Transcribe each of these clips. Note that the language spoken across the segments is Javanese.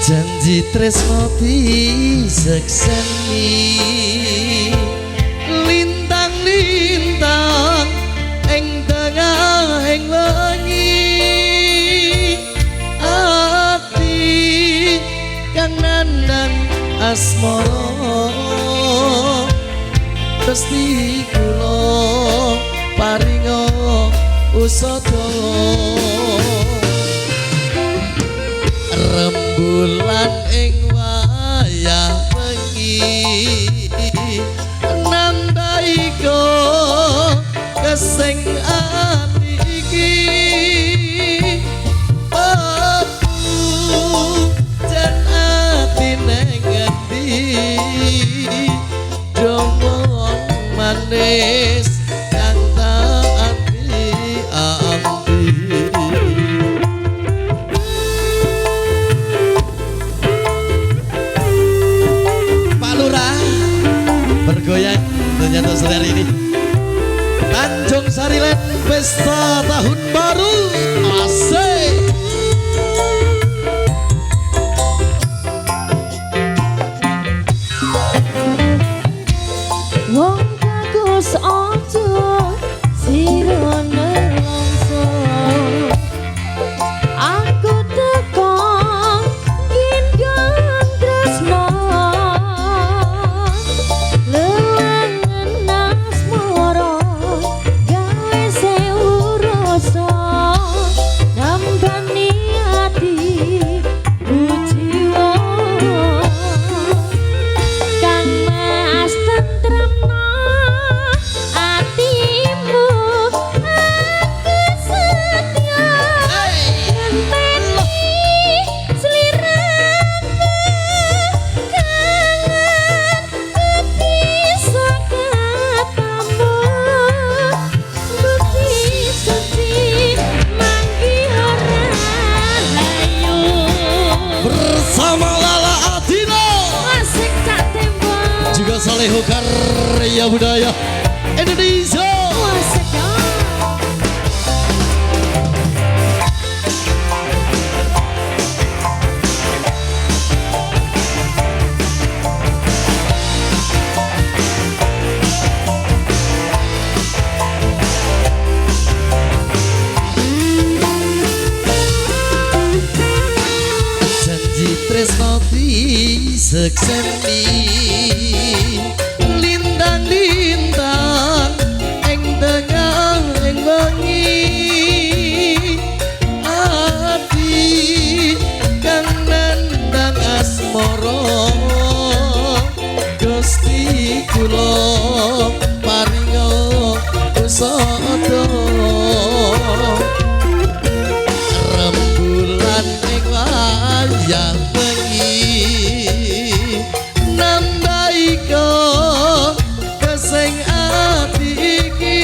Janji tresno disekseni lintang-lintang ing tengahing wengi ati kang nandang asmara Gusti kula paringa usada rembulan ing wayah wengi nambaika kesing ati iki aku jan ati nang ngendi jombong manis kang tak ati-ati bergoyang ternyata sehari ini Tanjung Sarilen pesta tahun baru asik wong bagus aja sira nelongso aku teko gendang tresno Saleho Karya Budaya Indonesia janji tresno disekseni lintang-lintang ing tengah ing wengi ati kang nandang asmara Gusti kula paringa usada rembulan ing wayah wengi nambaika kesing ati iki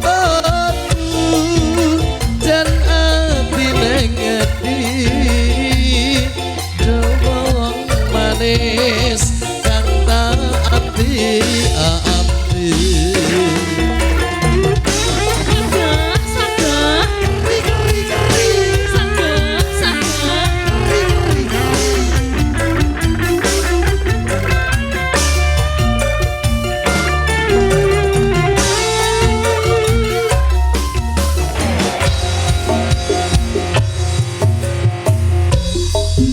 aku jan ati nang ngendi jombong manis kang tak ati-ati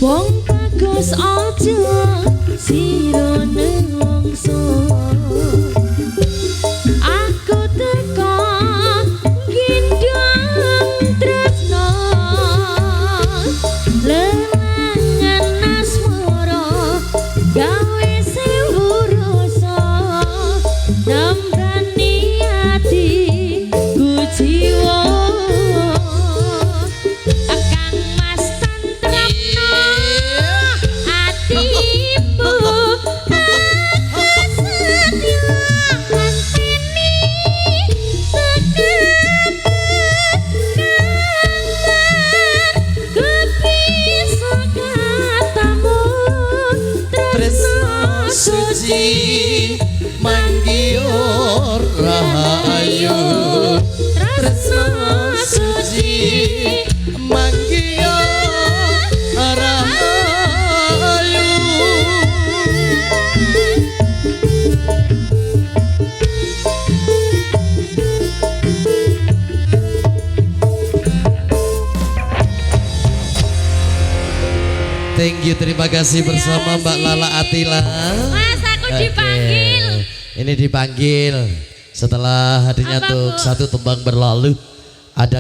wong bagus aja sira nelongso aku teko gendang tresno lengan asmara gawe sewu rasa nambani ati ku jiwa suci manggior rahayu tresno suci manggior thank you, terima kasih bersama Mbak Lala Atila. Mas, aku dipanggil. Ini dipanggil setelah hadirnya Apa, untuk Bu? satu tembang berlalu. Ada